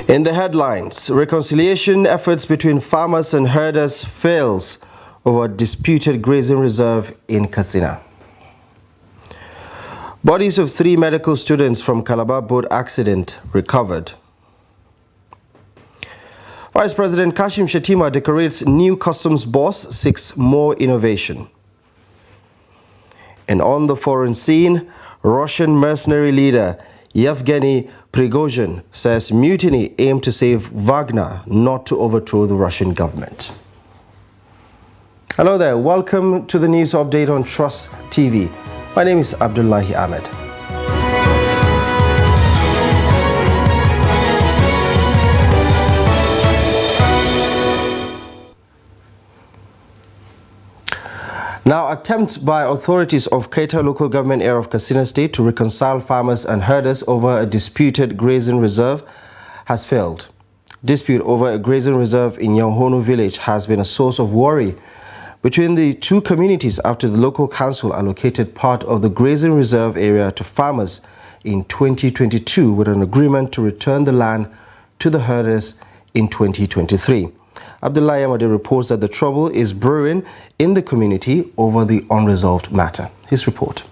In the headlines, reconciliation efforts between farmers and herders fails over disputed grazing reserve in Katsina. Bodies of 3 medical students from Calabar boat accident recovered. Vice President Kashim Shettima decorates new customs boss, seeks more innovation. And on the foreign scene, Russian mercenary leader Yevgeny Prigozhin says mutiny aimed to save Wagner, not to overthrow the Russian government. Hello there, welcome to the news update on Trust TV. My name is Abdullahi Ahmed. Now, attempts by authorities of Keita local government area of Katsina State to reconcile farmers and herders over a disputed grazing reserve has failed. Dispute over a grazing reserve in Yonghonu village has been a source of worry between the two communities after the local council allocated part of the grazing reserve area to farmers in 2022 with an agreement to return the land to the herders in 2023. Abdullahi Amade reports that the trouble is brewing in the community over the unresolved matter. His report.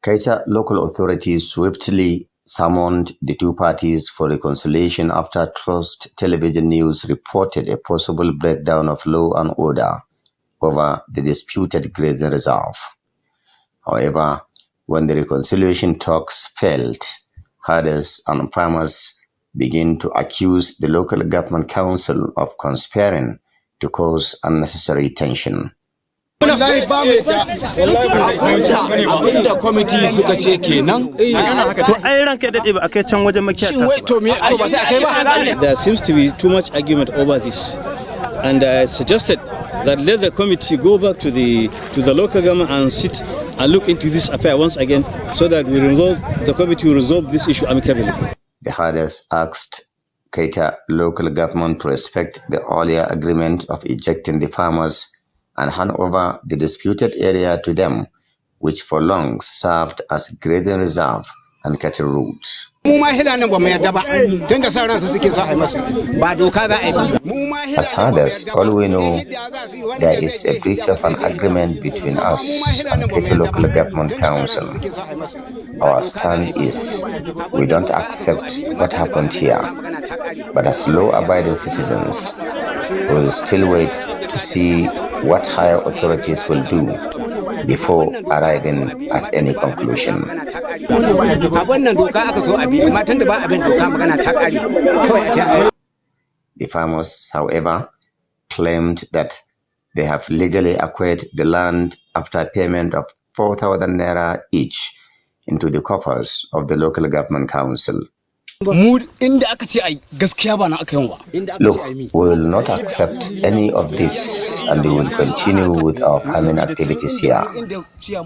Keita local authorities swiftly summoned the two parties for reconciliation after Trust Television News reported a possible breakdown of law and order over the disputed grazing reserve. However, when the reconciliation talks failed, herders and farmers begin to accuse the local government council of conspiring to cause unnecessary tension. There seems to be too much argument over this, and I suggested that let the committee go back to the local government and sit and look into this affair once again, so that the committee will resolve this issue amicably. The herders asked Keita local government to respect the earlier agreement of ejecting the farmers and hand over the disputed area to them, which for long served as grazing reserve and cattle routes. As herders, all we know, there is a breach of an agreement between us and Keita Local Government Council. Our stand is, we don't accept what happened here, but as law-abiding citizens, we will still wait to see what higher authorities will do before arriving at any conclusion. The farmers, however, claimed that they have legally acquired the land after payment of 4,000 naira each into the coffers of the local government council. Look, we will not accept any of this, and we will continue with our farming activities here.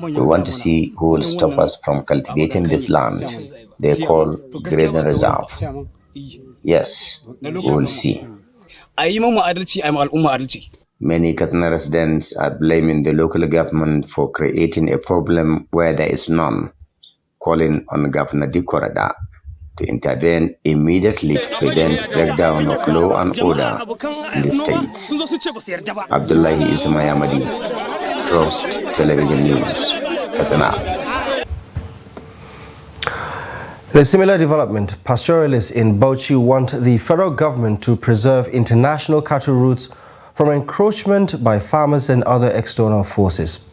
We want to see who will stop us from cultivating this land they call grazing reserve. Yes, we will see. Many Katsina residents are blaming the local government for creating a problem where there is none, calling on Governor Dikorada to intervene immediately to prevent breakdown of law and order in the state. Abdullahi Ismayamadi, Trust Television News, Katsina. In a similar development, pastoralists in Bauchi want the federal government to preserve international cattle routes from encroachment by farmers and other external forces.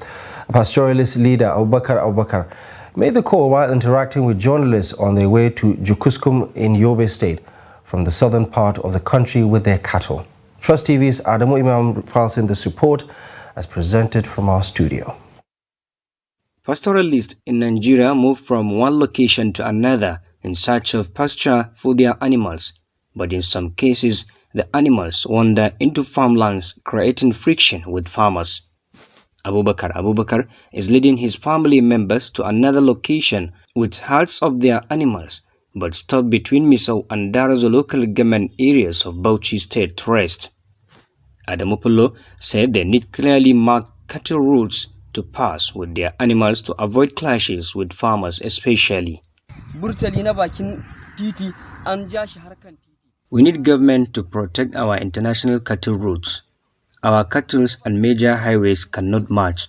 A pastoralist leader, Abubakar, made the call while interacting with journalists on their way to Jukuskum in Yobe State from the southern part of the country with their cattle. Trust TV's Adamu Imam files in this report as presented from our studio. Pastoralists in Nigeria move from one location to another in search of pasture for their animals, but in some cases, the animals wander into farmlands, creating friction with farmers. Abubakar is leading his family members to another location with herds of their animals, but stopped between Misau and Darazo local government areas of Bauchi State to rest. Adamopolo said they need clearly marked cattle routes to pass with their animals to avoid clashes with farmers especially. We need government to protect our international cattle routes. Our cattle and major highways cannot match.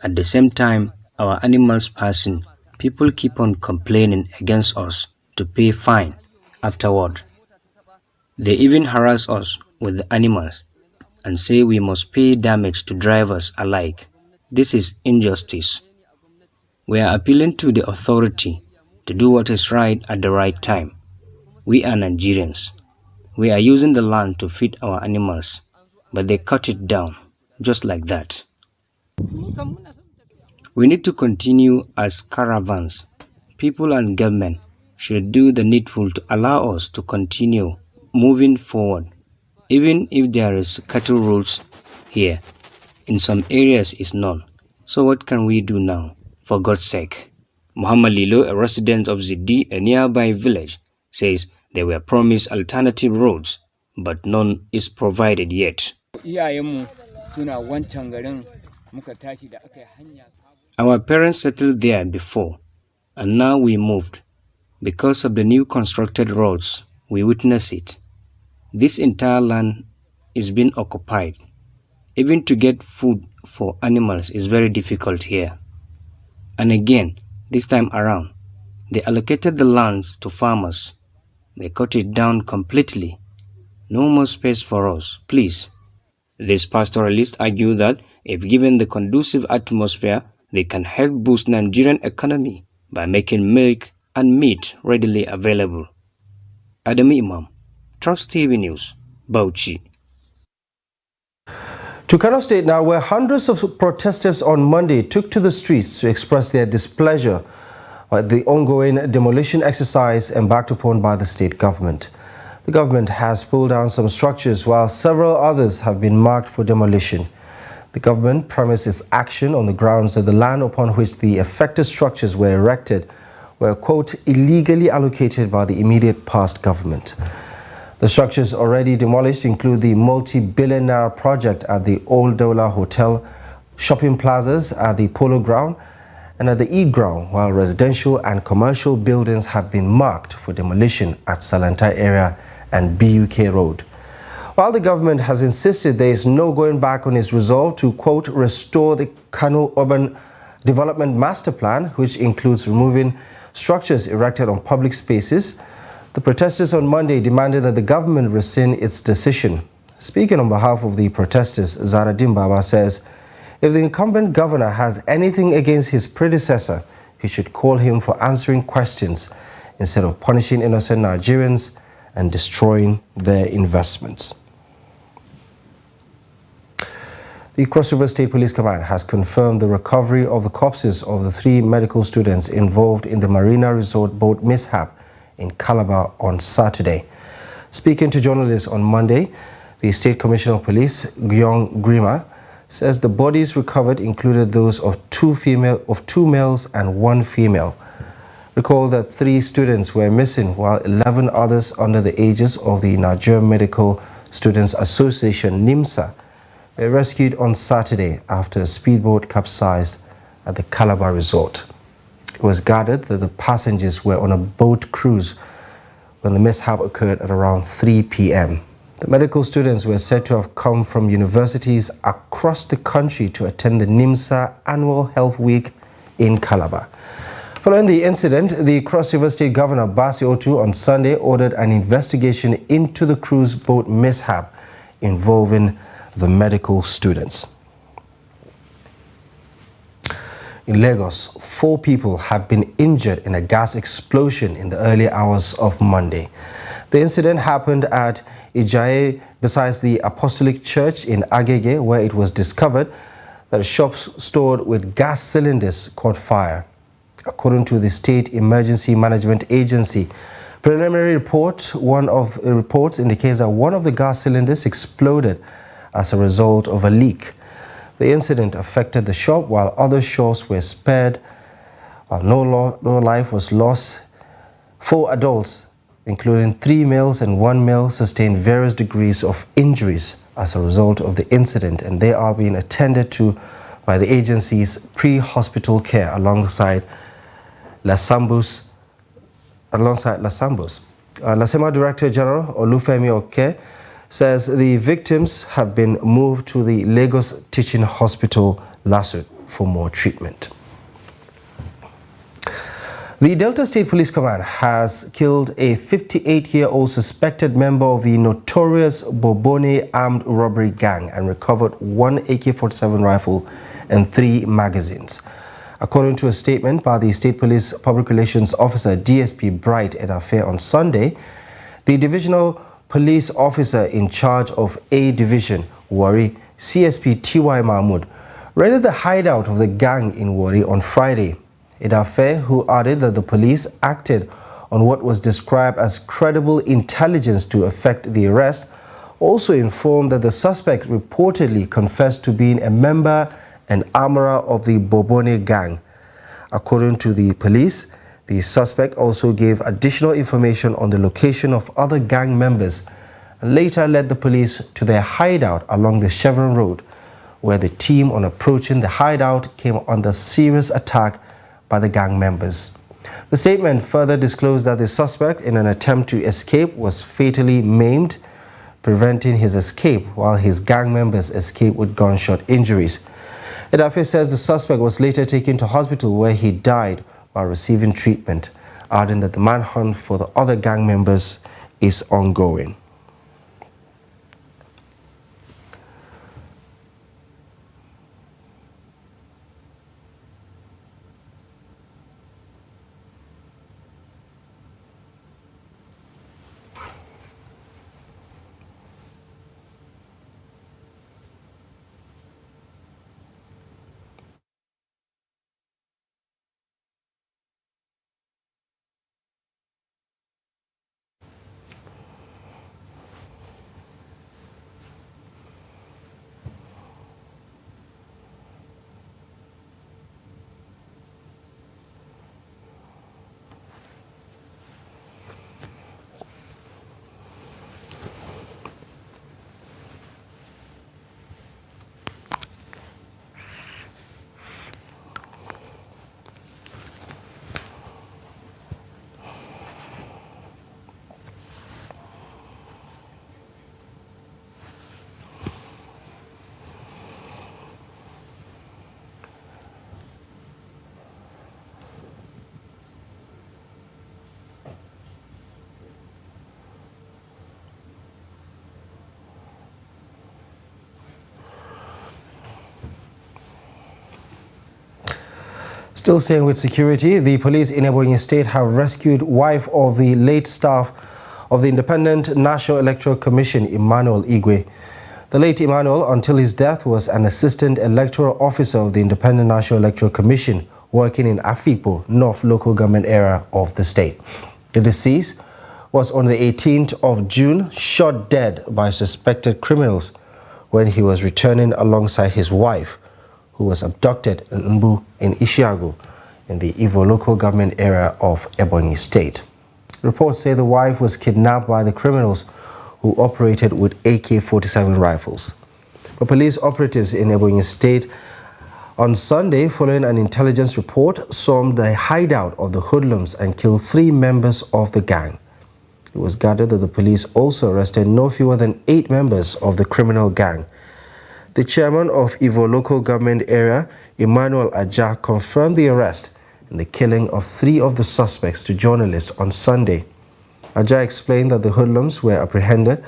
At the same time, our animals passing, people keep on complaining against us to pay fine afterward. They even harass us with the animals and say we must pay damage to drivers alike. This is injustice. We are appealing to the authority to do what is right at the right time. We are Nigerians. We are using the land to feed our animals, but they cut it down, just like that. We need to continue as caravans. People and government should do the needful to allow us to continue moving forward, even if there is cattle routes here. In some areas is none. So what can we do now, for God's sake? Muhammad Lilo, a resident of Zidi, a nearby village, says they were promised alternative roads, but none is provided yet. Our parents settled there before, and now we moved. Because of the new constructed roads, we witness it. This entire land is being occupied. Even to get food for animals is very difficult here. And again, this time around, they allocated the lands to farmers. They cut it down completely. No more space for us, please. These pastoralists argue that if given the conducive atmosphere, they can help boost Nigerian economy by making milk and meat readily available. Adam Imam, Trust TV News, Bauchi. To Kano State now, where hundreds of protesters on Monday took to the streets to express their displeasure at the ongoing demolition exercise embarked upon by the state government. The government has pulled down some structures while several others have been marked for demolition. The government premised its action on the grounds that the land upon which the affected structures were erected were, quote, illegally allocated by the immediate past government. The structures already demolished include the multi-billion naira project at the Old Dola Hotel, shopping plazas at the Polo Ground and at the Eid Ground, while residential and commercial buildings have been marked for demolition at Salantai area and BUK Road. While the government has insisted there is no going back on its resolve to, quote, restore the Kano Urban Development Master Plan, which includes removing structures erected on public spaces, the protesters on Monday demanded that the government rescind its decision. Speaking on behalf of the protesters, Zaradin Baba says, if the incumbent governor has anything against his predecessor, he should call him for answering questions instead of punishing innocent Nigerians and destroying their investments. The Cross River State Police Command has confirmed the recovery of the corpses of the 3 medical students involved in the Marina Resort boat mishap in Calabar on Saturday. Speaking to journalists on Monday, the State Commissioner of Police, Gyong Grima, says the bodies recovered included those of 2 males and 1 female. Recall that 3 students were missing while 11 others under the aegis of the Nigerian Medical Students Association, NIMSA, were rescued on Saturday after a speedboat capsized at the Calabar Resort. It was gathered that the passengers were on a boat cruise when the mishap occurred at around 3 p.m. The medical students were said to have come from universities across the country to attend the NIMSA Annual Health Week in Calabar. Following the incident, the Cross River State Governor Basi Otu on Sunday ordered an investigation into the cruise boat mishap involving the medical students. In Lagos, 4 people have been injured in a gas explosion in the early hours of Monday. The incident happened at Ijaye besides the Apostolic Church in Agege, where it was discovered that a shop stored with gas cylinders caught fire. According to the State Emergency Management Agency, preliminary reports indicates that one of the gas cylinders exploded as a result of a leak. The incident affected the shop while other shops were spared, while no life was lost. 4 adults including 3 males and 1 male, sustained various degrees of injuries as a result of the incident, and they are being attended to by the agency's pre-hospital care alongside Lasambus. Lasema Director General Olufemi Oke says the victims have been moved to the Lagos Teaching Hospital, LASUT, for more treatment. The Delta State Police Command has killed a 58-year-old suspected member of the notorious Bobone armed robbery gang and recovered 1 AK-47 rifle and 3 magazines. According to a statement by the State Police Public Relations Officer DSP Bright Edafe on Sunday, the Divisional Police Officer in charge of A Division, Warri, CSP T.Y. Mahmood, raided the hideout of the gang in Warri on Friday. Edafe, who added that the police acted on what was described as credible intelligence to effect the arrest, also informed that the suspect reportedly confessed to being a member and armorer of the Bobone gang. According to the police, the suspect also gave additional information on the location of other gang members and later led the police to their hideout along the Chevron Road, where the team, on approaching the hideout, came under serious attack by the gang members. The statement further disclosed that the suspect, in an attempt to escape, was fatally maimed, preventing his escape, while his gang members escaped with gunshot injuries. Edafe says the suspect was later taken to hospital where he died while receiving treatment, adding that the manhunt for the other gang members is ongoing. Still staying with security, the police in Ebonyi State have rescued wife of the late staff of the Independent National Electoral Commission, Emmanuel Igwe. The late Emmanuel, until his death, was an assistant electoral officer of the Independent National Electoral Commission, working in Afikpo, North local government area of the state. The deceased was on the 18th of June shot dead by suspected criminals when he was returning alongside his wife, who was abducted in Mbu in Ishiagu in the Ivo local government area of Ebonyi State. Reports say the wife was kidnapped by the criminals who operated with AK-47 rifles. The police operatives in Ebonyi State on Sunday, following an intelligence report, stormed the hideout of the hoodlums and killed 3 members of the gang. It was gathered that the police also arrested no fewer than 8 members of the criminal gang. The chairman of Ivo local government area, Emmanuel Aja, confirmed the arrest and the killing of 3 of the suspects to journalists on Sunday. Aja explained that the hoodlums were apprehended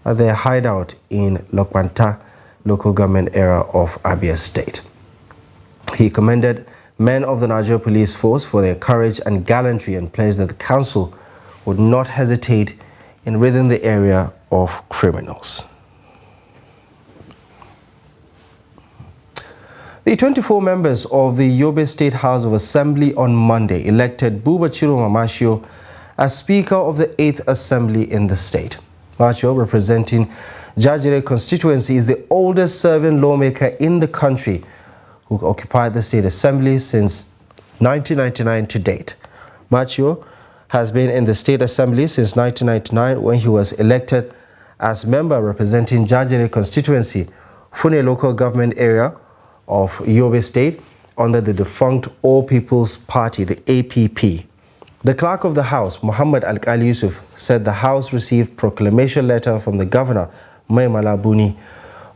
at their hideout in Lokpanta local government area of Abia State. He commended men of the Nigeria Police Force for their courage and gallantry and pledged that the council would not hesitate in ridding the area of criminals. The 24 members of the Yobe State House of Assembly on Monday elected Buba Chiroma Machio as Speaker of the 8th Assembly in the state. Machio, representing Jajire constituency, is the oldest serving lawmaker in the country who occupied the State Assembly since 1999 to date. Machio has been in the State Assembly since 1999 when he was elected as member representing Jajere constituency, Fune local government area of Yobe State, under the defunct All People's Party, the APP. The clerk of the House, Muhammad Alkali Yusuf, said the House received proclamation letter from the Governor, Mai Mala Buni,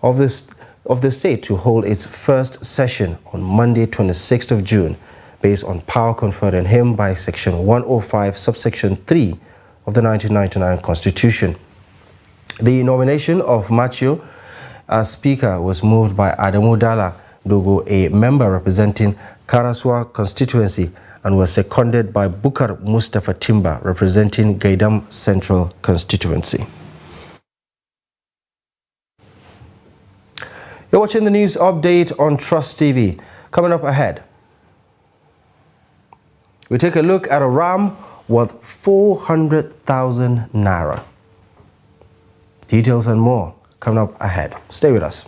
of the state to hold its first session on Monday, 26th of June, based on power conferred on him by Section 105, subsection 3 of the 1999 Constitution. The nomination of Machio as Speaker was moved by Adamu Dala Dogo, a member representing Karaswa constituency, and was seconded by Bukar Mustafa Timba, representing Gaidam Central constituency. You're watching the news update on Trust TV. Coming up ahead, we take a look at a ram worth 400,000 naira. Details and more coming up ahead. Stay with us.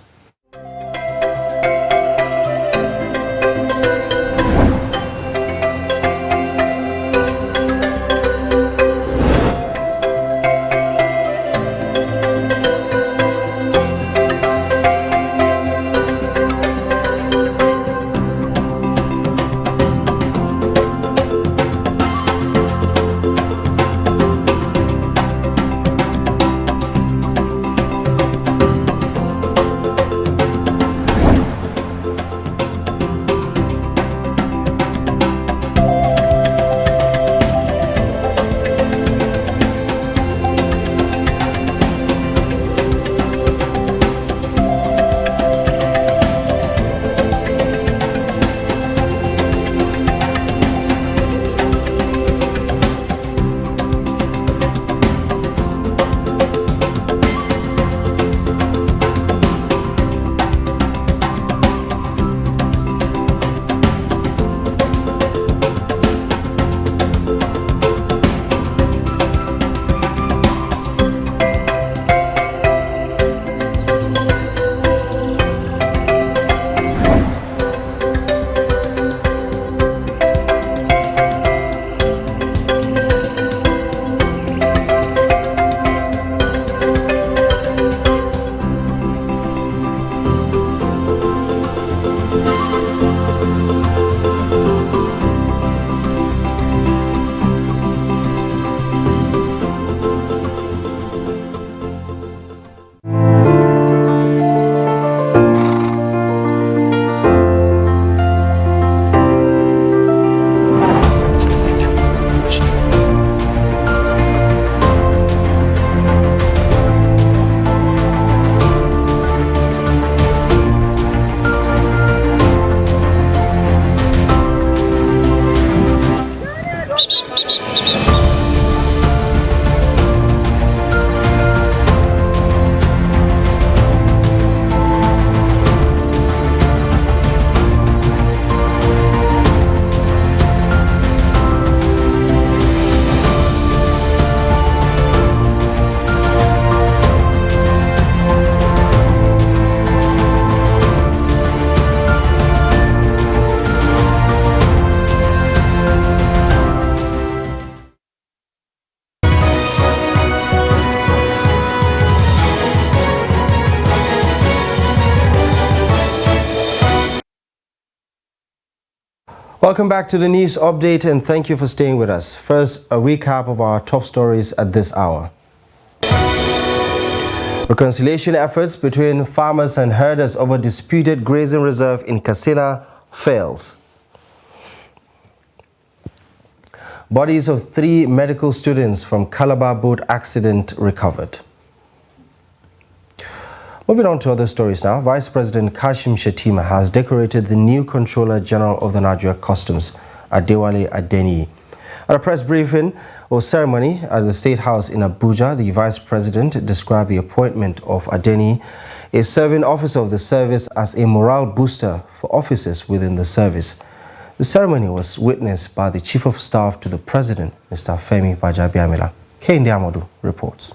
Welcome back to the news update, and thank you for staying with us. First, a recap of our top stories at this hour. Reconciliation efforts between farmers and herders over disputed grazing reserve in Katsina fails. Bodies of 3 medical students from Calabar boat accident recovered. Moving on to other stories now, Vice President Kashim Shettima has decorated the new Controller General of the Nigeria Customs, Adewale Adeniyi. At a press briefing or ceremony at the State House in Abuja, the Vice President described the appointment of Adeniyi, a serving officer of the service, as a morale booster for officers within the service. The ceremony was witnessed by the Chief of Staff to the President, Mr. Femi Gbajabiamila. Kehinde Amodu reports.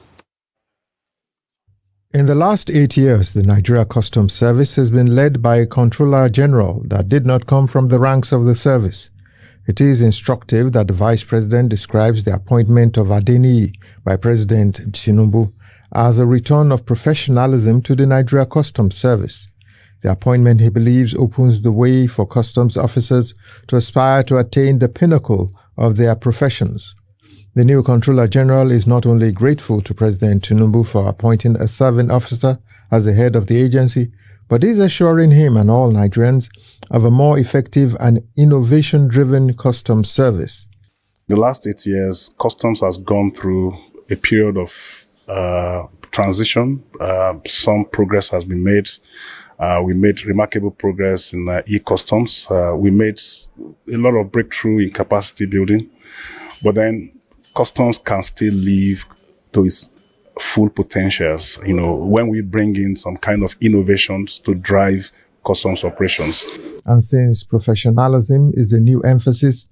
In the last 8 years, the Nigeria Customs Service has been led by a Controller General that did not come from the ranks of the service. It is instructive that the Vice President describes the appointment of Adeniyi by President Tinubu as a return of professionalism to the Nigeria Customs Service. The appointment, he believes, opens the way for customs officers to aspire to attain the pinnacle of their professions. The new Controller General is not only grateful to President Tinubu for appointing a serving officer as the head of the agency, but is assuring him and all Nigerians of a more effective and innovation-driven customs service. The last 8 years, customs has gone through a period of transition. Some progress has been made. We made remarkable progress in e-customs. We made a lot of breakthrough in capacity building, but then customs can still live to its full potentials, when we bring in some kind of innovations to drive customs operations. And since professionalism is the new emphasis,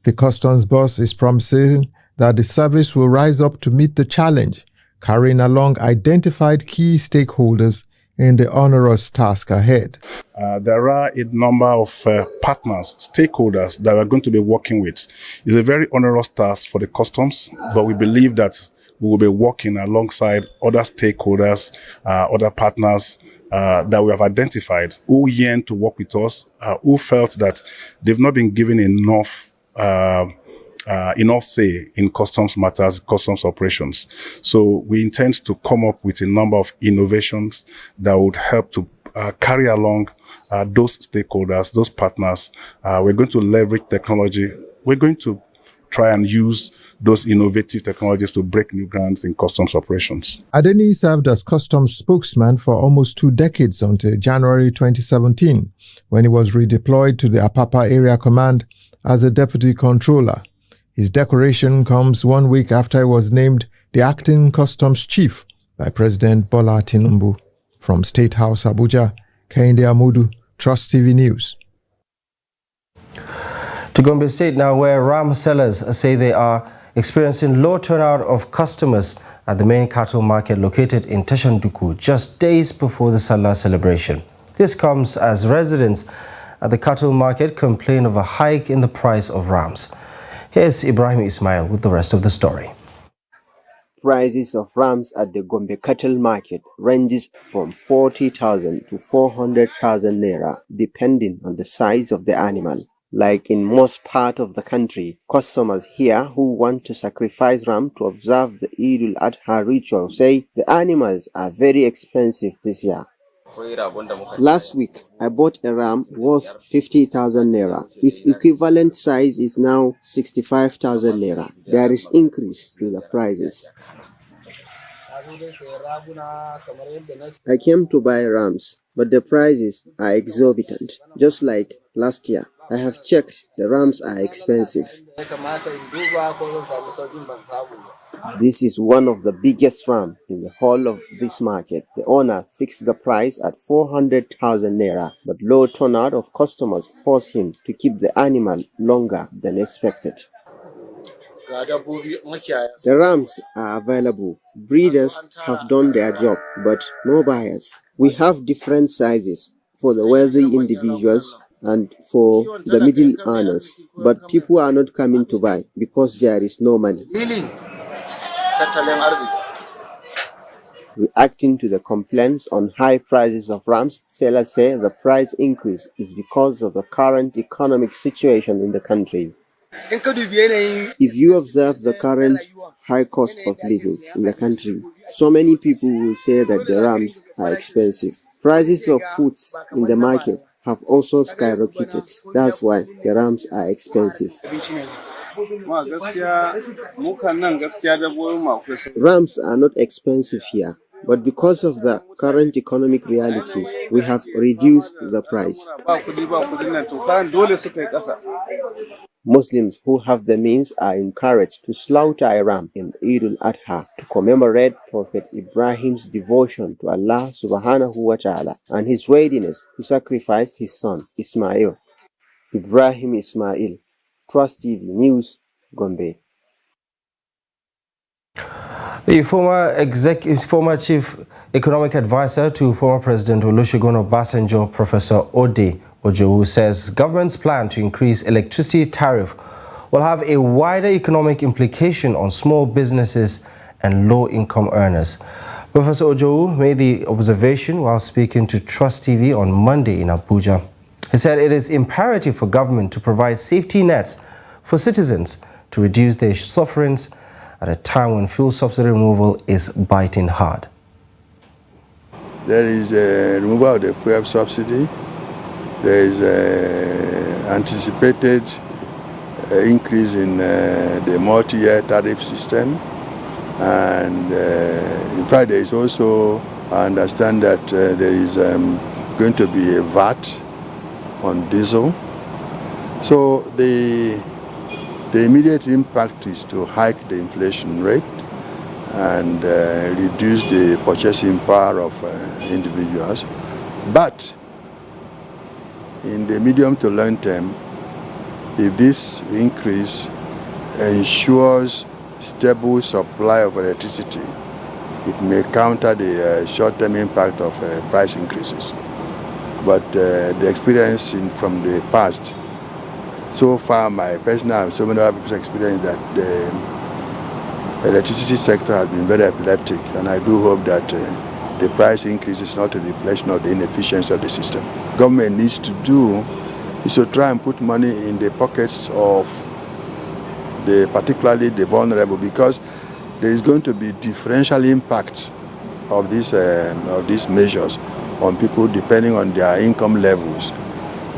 the customs boss is promising that the service will rise up to meet the challenge, carrying along identified key stakeholders in the onerous task ahead. There are a number of partners, stakeholders that we're going to be working with. It's a very onerous task for the customs, but we believe that we will be working alongside other stakeholders, other partners that we have identified who yearn to work with us, who felt that they've not been given enough say in customs matters, customs operations. So we intend to come up with a number of innovations that would help to carry along those stakeholders, those partners. We're going to leverage technology. We're going to try and use those innovative technologies to break new grounds in customs operations. Adeniyi served as customs spokesman for almost 2 decades until January 2017, when he was redeployed to the Apapa Area Command as a deputy controller. His decoration comes 1 week after he was named the acting customs chief by President Bola Tinubu. From State House, Abuja, Kehinde Amudu, Trust TV News. To Gombe State now, where ram sellers say they are experiencing low turnout of customers at the main cattle market located in Teshanduku just days before the Salah celebration. This comes as residents at the cattle market complain of a hike in the price of rams. Here's Ibrahim Ismail with the rest of the story. Prices of rams at the Gombe cattle market ranges from 40,000 to 400,000 naira, depending on the size of the animal. Like in most part of the country, customers here who want to sacrifice ram to observe the Eid al-Adha ritual say the animals are very expensive this year. Last week, I bought a ram worth 50,000 naira. Its equivalent size is now 65,000 naira. There is increase in the prices. I came to buy rams, but the prices are exorbitant. Just like last year, I have checked, the rams are expensive. This is one of the biggest ram in the whole of this market. The owner fixed the price at 400,000 naira, but low turnout of customers forced him to keep the animal longer than expected. The rams are available. Breeders have done their job, but no buyers. We have different sizes for the wealthy individuals and for the middle earners, but people are not coming to buy because there is no money. Reacting to the complaints on high prices of rams, sellers say the price increase is because of the current economic situation in the country. If you observe the current high cost of living in the country, so many people will say that the rams are expensive. Prices of foods in the market have also skyrocketed. That's why the rams are expensive. Rams are not expensive here, but because of the current economic realities, we have reduced the price. Muslims who have the means are encouraged to slaughter a ram in Eid al-Adha to commemorate Prophet Ibrahim's devotion to Allah subhanahu wa ta'ala and his readiness to sacrifice his son Ismail. Ibrahim Ismail, Trust TV News, Gombe. The former chief Economic advisor to former President Olusegun Obasanjo, Professor Ode Ojowu, says government's plan to increase electricity tariff will have a wider economic implication on small businesses and low-income earners. Professor Ojowu made the observation while speaking to Trust TV on Monday in Abuja. He said it is imperative for government to provide safety nets for citizens to reduce their sufferings at a time when fuel subsidy removal is biting hard. There is a removal of the fuel subsidy. There is an anticipated increase in the multi-year tariff system. And in fact, there is also, I understand that there is going to be a VAT on diesel. So the immediate impact is to hike the inflation rate and reduce the purchasing power of individuals. But in the medium to long term, if this increase ensures stable supply of electricity, it may counter the short-term impact of price increases. But the experience from the past, so far my personal and so many other people's experience, that the electricity sector has been very epileptic, and I do hope that the price increase is not a reflection of the inefficiency of the system. Government needs to do is to try and put money in the pockets of particularly the vulnerable, because there is going to be differential impact of these measures on people depending on their income levels.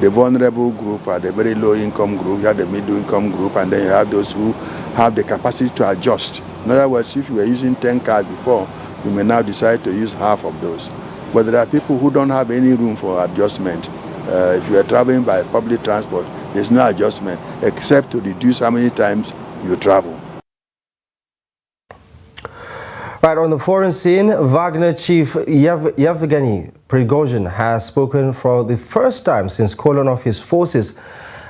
The vulnerable group are the very low income group, you have the middle income group, and then you have those who have the capacity to adjust. In other words, if you were using 10 cars before, you may now decide to use half of those. But there are people who don't have any room for adjustment. If you are traveling by public transport, there's no adjustment except to reduce how many times you travel. Right, on the foreign scene, Wagner chief Yevgeny Prigozhin has spoken for the first time since calling off his forces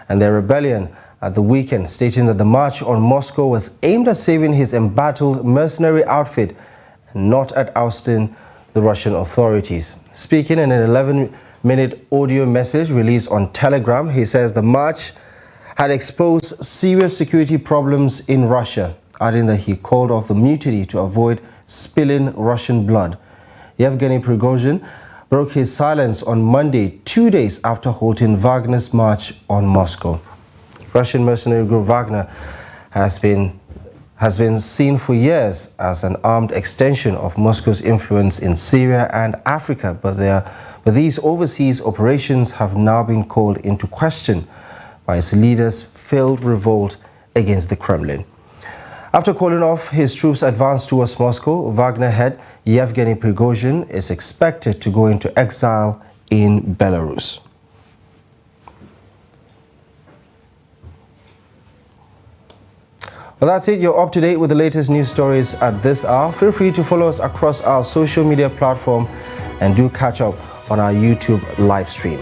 and their rebellion at the weekend, stating that the march on Moscow was aimed at saving his embattled mercenary outfit and not at ousting the Russian authorities. Speaking in an 11-minute audio message released on Telegram, he says the march had exposed serious security problems in Russia, adding that he called off the mutiny to avoid spilling Russian blood. Yevgeny Prigozhin broke his silence on Monday, 2 days after halting Wagner's march on Moscow. Russian mercenary group Wagner has been seen for years as an armed extension of Moscow's influence in Syria and Africa, but these overseas operations have now been called into question by its leaders' failed revolt against the Kremlin. After calling off his troops' advance towards Moscow, Wagner head Yevgeny Prigozhin is expected to go into exile in Belarus. Well, that's it. You're up to date with the latest news stories at this hour. Feel free to follow us across our social media platform and do catch up on our YouTube live stream.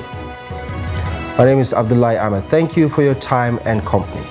My name is Abdullahi Ahmed. Thank you for your time and company.